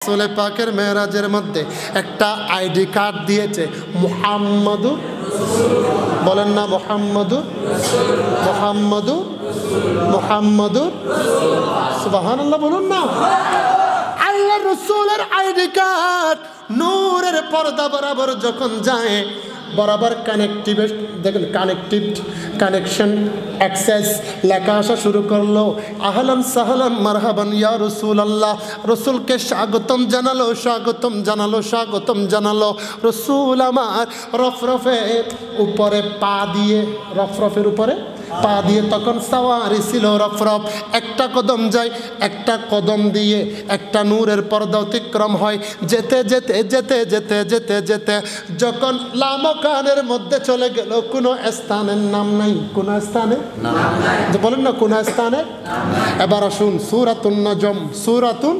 রাসূল পাকের মেরাজের মধ্যে একটা আইডি কার্ড দিয়েছে, মুহাম্মাদুর বলেন না, মুহাম্মাদুর মুহাম্মাদুর মুহাম্মাদুর সুবহানাল্লাহ বলুন না। আল্লাহর রাসূলের আইডি কার্ড নূরের পর্দা বরাবর যখন যায়, বরাবর দেখেন কানেকশন অ্যাক্সেস লেখা আসা শুরু করলো। আহলান সাহলান মারহাবান ইয়া রাসূলুল্লাহ। রাসূলকে স্বাগতম জানালো, স্বাগতম জানালো, স্বাগতম জানালো। রাসূল আমার রফরফের উপরে পা দিয়ে, রফরফের উপরে পা দিয়ে, তখন সাওয়ারি ছিল রফরফ, একটা কদম যায়, একটা কদম দিয়ে একটা নূরের পর্দা অতিক্রম হয়। যেতে যেতে যেতে যেতে যেতে যেতে যখন লামকানের মধ্যে চলে গেল, কোনো স্থানের নাম নাই, কোনো স্থানে বলেন না, কোন স্থানে। এবার আসুন সূরাতুন নজম, সূরাতুন,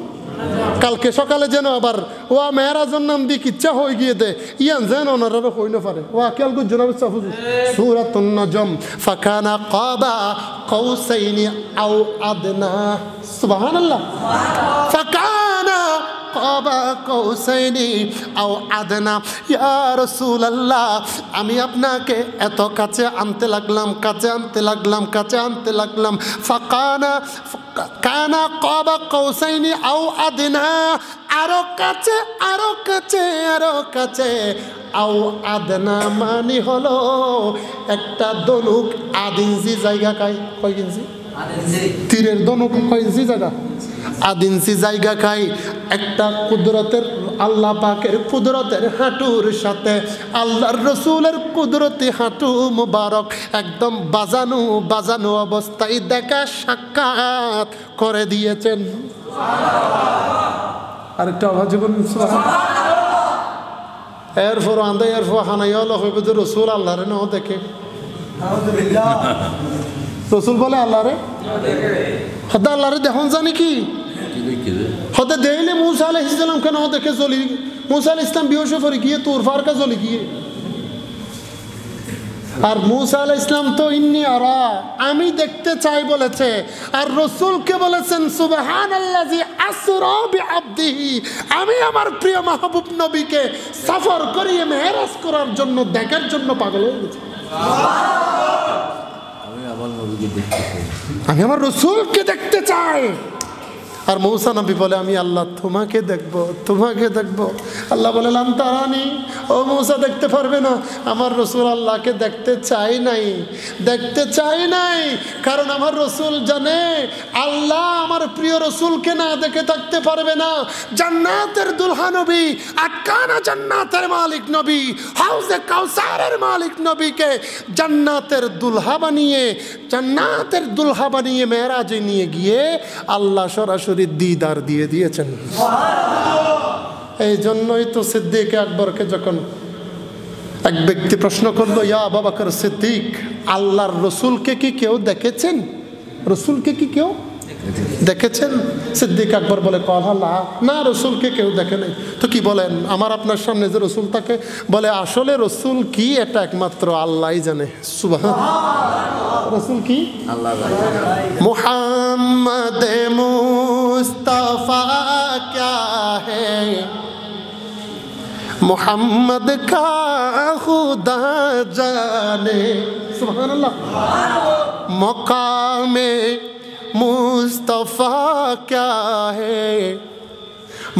কালকে সকালে যেন আবার ওয়া মেরাজের নাম দিয়ে কিচ্ছা হয়ে গিয়ে দে ইয়ান যেন ওনারা হই না পারে। ওয়া কেল গো জনাব সাফুজু সূরাতুন নজম ফাকানা কাবা কাউসাইনি আও আদনা, সুবহানাল্লাহ, ফাকানা কাবা কাউসাইনি আও আদনা। ইয়া রাসূলুল্লাহ, আমি আপনাকে এত কাছে আনতে লাগলাম, কাছে আনতে লাগলাম, কাছে আনতে লাগলাম। ফাকানা কানা কাবা কাউসাইনি আও আদনা, আরো কাছে, আরো কাছে, আরো কাছে। আও আদনা মানে হলো একটা দনুক আধ ইঞ্চি জায়গা, কয় ইঞ্চি? তীরের দনুক কয় ইঞ্চি জায়গা? আধ ইঞ্চি জায়গা খাই। একটা কুদরতের, আল্লাহ পাকের কুদরতের হাঁটুর সাথে আল্লাহর রসুলের কুদরতি হাঁটু মুবারক একদম বাজানো বাজানো অবস্থায় দেখা সাক্ষাৎ করে দিয়েছেন। আরেকটা আওয়াজ বলুন সুবহানাল্লাহ। এরপর আন্দা এরপর হানাইয়াল হইবে যে রসুল আল্লাহরে নাও দেখে, রসুল বলে আল্লাহরে হদা, আল্লাহরে দেখুন জানি কি হতে দেইলে মুসা আলাইহিস সালাম কেন দেখে চলি, মুসা আলাইহিস সালাম বেহুশ হয়ে গিয়ে তুর ফারকা চলে গিয়ে, আর মুসা আলাইহিস সালাম তো ইন্নী আরা, আমি দেখতে চাই বলেছে, আর রাসূলকে বলেছেন সুবহানাল্লাযী আসরা বিআবদিহি, আমি আমার প্রিয় মাহবুব নবীকে সফর করিয়ে মেরাজ করার জন্য, দেখার জন্য পাগল হয়ে গেছি। আমি আমার রাসূলকে দেখতে চাই। আর মূসা নবী বলে আমি আল্লাহ তোমাকে দেখব, তোমাকে দেখব। আল্লাহ বলে লান তারানি, ও মূসা দেখতে পারবে না। আমার রাসূল আল্লাহকে দেখতে চাই নাই, দেখতে চাই নাই, কারণ আমার রাসূল জানে আল্লাহ আমার প্রিয় রাসূলকে না দেখে থাকতে পারবে না। জান্নাতের দুলহা নবী, আটকানা জান্নাতের মালিক নবী, হাউজে কাউসারের মালিক নবীকে জান্নাতের দুলহা বানিয়ে, জান্নাতের দুলহা বানিয়ে মেরাজে নিয়ে গিয়ে আল্লাহ সরাসরি দিদার দিয়ে দিয়েছেন। এই জন্যই তো সিদ্দিক আকবরকে যখন এক ব্যক্তি প্রশ্ন করলো, ইয়া আবু বকর সিদ্দিক, আল্লাহর রসুলকে কি কেউ দেখেছেন? রসুলকে কি কেউ দেখেছেন? সিদ্দিক আকবর বলে কল্লা, না রসুলকে কেউ দেখে নাই। তো কি বলেন, আমার আপনার সামনে যে রসুল থাকে, বলে আসলে রসুল কি এটা একমাত্র আল্লাহই জানে। সুবহানাল্লাহ, রসুল কি আল্লাহ জানে। মুহাম্মদ মুস্তাফা क्या है, मोहम्मद का खुदा जाने। सुभानअल्लाह। मकामे मुस्तफ़ा क्या है,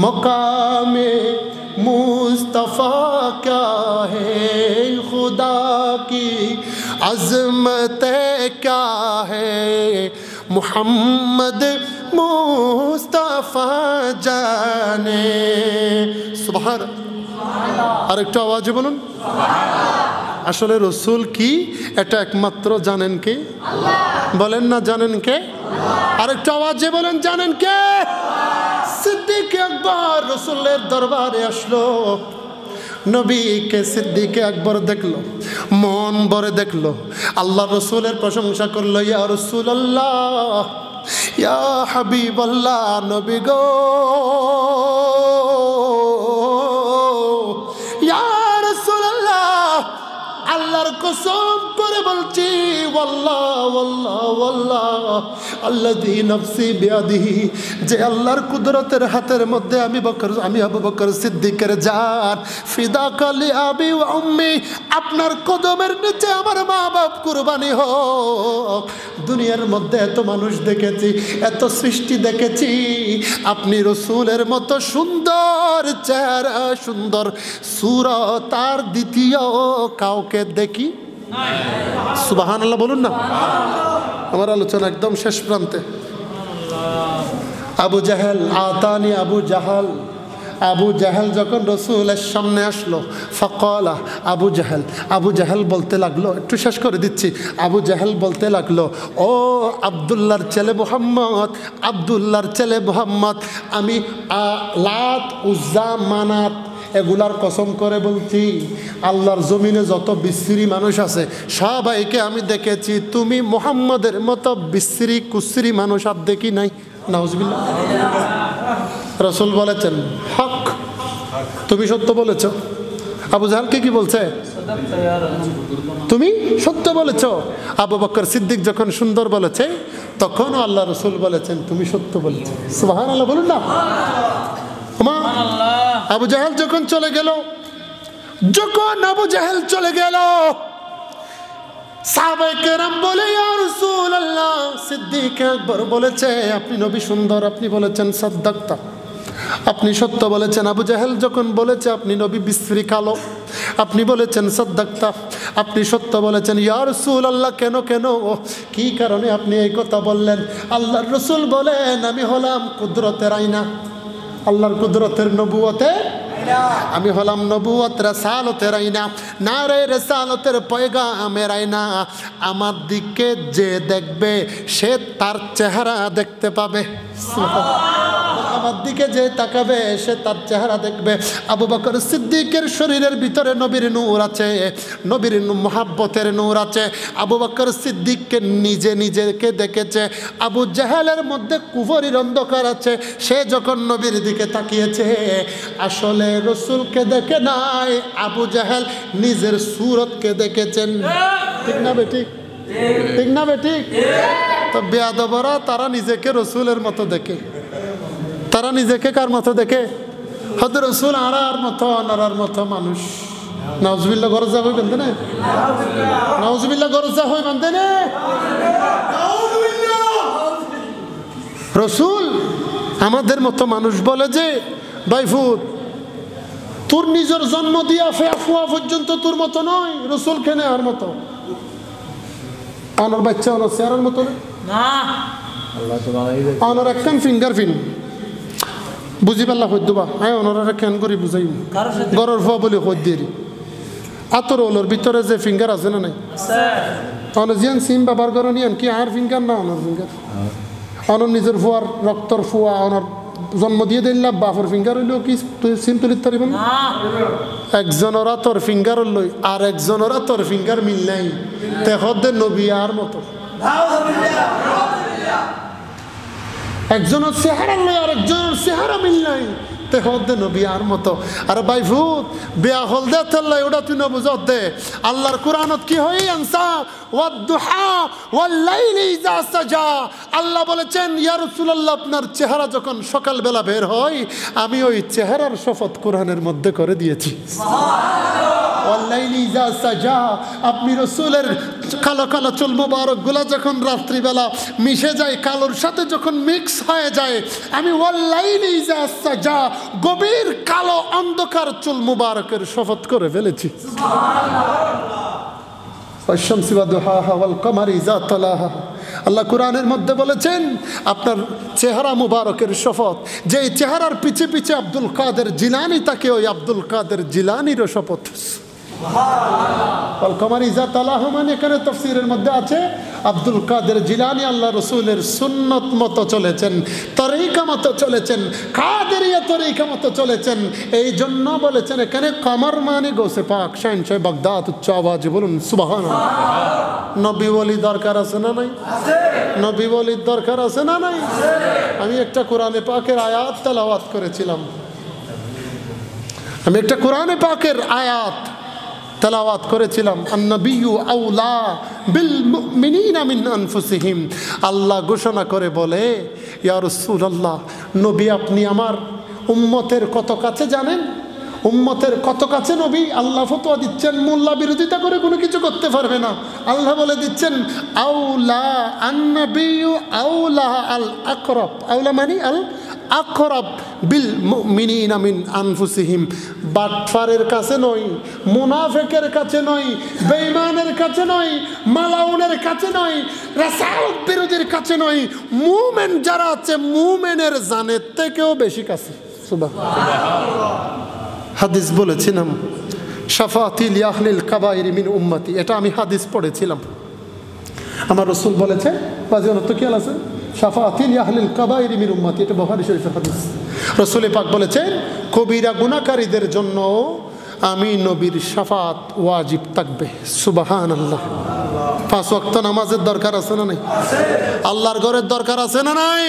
मकामे मुस्तफ़ा क्या है, खुदा की अज़मत क्या है, मोहम्मद मुस्तफा जाने। সুবহান, আরেকটু আওয়াজে বলুন আসলে রসুল কি এটা একমাত্র জানেন কে? বলেন না জানেন কে? আরেকটু আওয়াজে বলেন জানেন কে? সিদ্দিক আকবর রসুলের দরবারে আসলো, নবীকে সিদ্দিক আকবর দেখলো, মন ভরে দেখলো, আল্লাহ রসুলের প্রশংসা করলো, ইয়া রাসূলুল্লাহ, ইয়া হাবিবাল্লাহ, নবী গো, ইয়া রাসূলুল্লাহ, আল্লাহর কসম করে বলছি, ওয়াল্লাহ ওয়াল্লাহ ওয়াল্লাহ আল্লাযী নাফসি বিয়াদিহি, যে আল্লাহর কুদরতের হাতের মধ্যে আমি আবু বকর সিদ্দিকের জান, ফিদাকা লি আবি ওয়া উম্মি, আপনার কদমের নিচে আমার মা বাপ কুরবানি হোক। দুনিয়ার মধ্যে এত মানুষ দেখেছি, এত সৃষ্টি দেখেছি, আপনি রসুলের মতো সুন্দর চেহারা, সুন্দর সূরত আর দ্বিতীয় কাউকে দেখি। সুবহানাল্লাহ বলুন না। আমার আলোচনা একদম শেষ প্রান্তে। আবু জাহেল, আতানি আবু জাহেল যখন রসুলের সামনে আসলো, ফাকালা আবু জাহেল বলতে লাগলো, একটু শেষ করে দিচ্ছি। আবু জাহেল বলতে লাগলো, ও আব্দুল্লাহর ছেলে মুহাম্মদ, আমি লাত, উজ্জা, মানাত এগুলার কসম করে বলছি, আল্লাহর জমিনে যত বিশ্রী মানুষ আছে সবাইকে আমি দেখেছি, তুমি মুহাম্মদের মতো বিশ্রী কুশ্রী মানুষ আর দেখি নাই। নাউজুবিল্লাহ। রাসূল বলেছেন, হক, তুমি সত্য বলেছ। আবু জাহেলকে কি বলছে? তুমি সত্য বলেছ। আবু বকর সিদ্দিক যখন সুন্দর বলেছে, তখন আল্লাহ রাসূল বলেছেন, তুমি সত্য বলেছ। সুবহানাল্লাহ বলুন না। আবু জাহেল যখন চলে গেল, সাহাবায়ে কেরাম বলে, ইয়া রাসূলুল্লাহ, সিদ্দিক আকবর বলেছে আপনি নবী সুন্দর, আপনি বলেছেন সাদ্দাক্তা, আপনি সত্য বলেছেন। আবু জাহেল যখন বলেছে আপনি নবী বিশ্রী কালো, আপনি বলেছেন সাদ্দাক্তা, আপনি সত্য বলেছেন। ইয়া রাসূলুল্লাহ, কেন কি কারণে আপনি এই কথা বললেন? আল্লাহর রাসূল বলেন, আমি হলাম কুদরতের আয়না, আল্লাহর কুদরতের নবুয়তে, আমি হলাম নবুয়ত রাসালতের আয়না, নারে রাসালতের পয়গামের আয়না। আমার দিকে যে দেখবে সে তার চেহারা দেখতে পাবে। আমার দিকে যে তাকাবে সে তার চেহারা দেখবে। আবু বকর সিদ্দিকের শরীরের ভিতরে নবীর নূর আছে, নবীর মুহাব্বতের নূর আছে। আবু বকর সিদ্দিককে নিজেকে দেখেছে। আবু জাহেলের মধ্যে কুফরির অন্ধকার আছে, সে যখন নবীর দিকে তাকিয়েছে আসলে রসুলকে দেখে নাই, আবু জাহেল নিজের সুরতকে দেখেছেন। ঠিক না বেঠিক? ঠিক না বেঠিক? তো বেয়াদবরা তারা নিজেকে রসুলের মতো দেখে। তারা নিজেকে কার মতো দেখে? হযরত রাসূল আরার মতো মানুষ। নাউজুবিল্লাহ গরজা হই বান্দে না, নাউজুবিল্লাহ গরজা হই বান্দে না। রাসূল আমাদের মতো মানুষ বলে যে, ভাইফুত তোর নিজের জন্ম দিয়া ফেফুয়া পর্যন্ত তোর মতো নয়, রাসূল কেন আর মতো? আনার বাচ্চা আনার চেহারার মতো না, আনার একখান ফিঙ্গার প্রিন্ট বুঝি পাল্লা হইত বা হ্যাঁ ওনারা কেন করি বুঝাই গরর ফুয়া বলে হইত দিয়ে আতর ওলোর ভিতরে যে ফিঙ্গার আছে না নাই জিয়ান সিম বাবার ঘর নিয়ান কি আর ফিঙ্গার না ওনার ফিঙ্গার, ওনার নিজের ফুয়ার রক্তর ফুয়া ওনার জন্ম দিয়ে দিলাম বাপর ফিঙ্গার হইলেও কি সিম তুলিতে পারিব না? একজনেরা তোর ফিঙ্গার লই আর একজনেরা তোর ফিঙ্গার মিল নাই, তেহদের নবী আর মতো। একজনের চেহারা লই আর একজনের চেহারা মিল নাই, তেহদে নবী আর মতো। আর ভাই ভূত বেয়া হল দে তেল্লাই ওটা তুই না বুঝত দে। আল্লাহর কোরআনত কি হই আনসা ওয়াদ-দুহা ওয়াল-লাইলি ইযা সাজা। আল্লাহ বলেছেন ইয়া রাসূলুল্লাহ আপনার চেহারা যখন সকালবেলা বের হয় আমি ওই চেহারার শপথ কোরআনের মধ্যে করে দিয়েছি। ওয়াল-লাইলি ইযা সাজা, আপনি রাসূলের কালো কালো চুল মুবারক গুলা যখন রাত্রিবেলা মিশে যায়, কালোর সাথে যখন মিক্স হয়ে যায়, আমি ওয়াল-লাইলি ইযা সাজা গভীর কালো অন্ধকার চুল মুবারকের শপথ করে ফেলেছি। ওয়াশ-শামসি ওয়া-দুহাহা ওয়াল-কামারি ইযা তালাহা। আল্লাহ কোরআনের মধ্যে বলেছেন আপনার চেহারা মুবারকের শপথ, যে চেহারার পিছে পিছে আব্দুল কাদের জিলানী তাকে ওই আব্দুল কাদের জিলানীরও শপথ। ওয়াল-কামারি ইযা তালাহা মানে এখানে তাফসীরের মধ্যে আছে আব্দুল কাদের জিলানী আল্লাহ রসুলের সুন্নত মতো চলেছেন, তরিকা মতো চলেছেন, কাদেরিয়া তরিকা মতো চলেছেন। এই জন্য বলেছেন এখানে কমর মানে গোসে পাক শাহনশাহ বাগদাদ উচ্চ আওয়াজে বলুন সুবহানাল্লাহ। নবী ওলি দরকার আছে না নাই? নবী ওলির দরকার আছে না নাই? আমি একটা কোরআনে পাকের আয়াত তেলাওয়াত করেছিলাম, আমি একটা কোরআনে পাকের আয়াত তেলাওয়াত করেছিলাম, আন-নাবিয়্যু আওলা বিল মুমিনিনা মিন আনফুসিহিম। আল্লাহ ঘোষণা করে বলে, ইয়া রাসূলুল্লাহ, নবী আপনি আমার উম্মতের কত কাছে জানেন? উম্মতের কত কাছে নবী? আল্লাহ ফতোয়া দিচ্ছেন, মোল্লা বিরোধিতা করে কোনো কিছু করতে পারবে না। আল্লাহ বলে দিচ্ছেন আওলা, আন-নাবিয়্যু আওলা আল আকরাব। আওলা মানে আল আকরাব বিল মুমিনিনা মিন আনফুসিহিম। বাটফারের কাছে নয়, মুনাফিকের কাছে নয়, বেঈমানের কাছে নয়, মালাউনের কাছে নয়, রাসালত বিরোধীর কাছে নয়, মুমিন যারা আছে মুমিনের জানের থেকেও বেশি কাছে। সুবহানাল্লাহ। হাদিস বলেছিলাম, শাফাআতি লিআহলিল কাবাইর মিন উম্মতি, এটা আমি হাদিস পড়েছিলাম। আমার রাসূল বলেছে, বাজিয়ানত কি আছে, শাফাআতি লিআহলিল কাবাইর মিন উম্মতি, এটা বুখারী শরীফের হাদিস। রাসূল পাক বলেছেন, কবিরা গুনাহকারীদের জন্য আমি নবীর শাফাত ওয়াজিব থাকবে। সুবহানাল্লাহ। 5 ওয়াক্ত নামাজের দরকার আছে না নাই? আল্লাহর ঘরের দরকার আছে না নাই?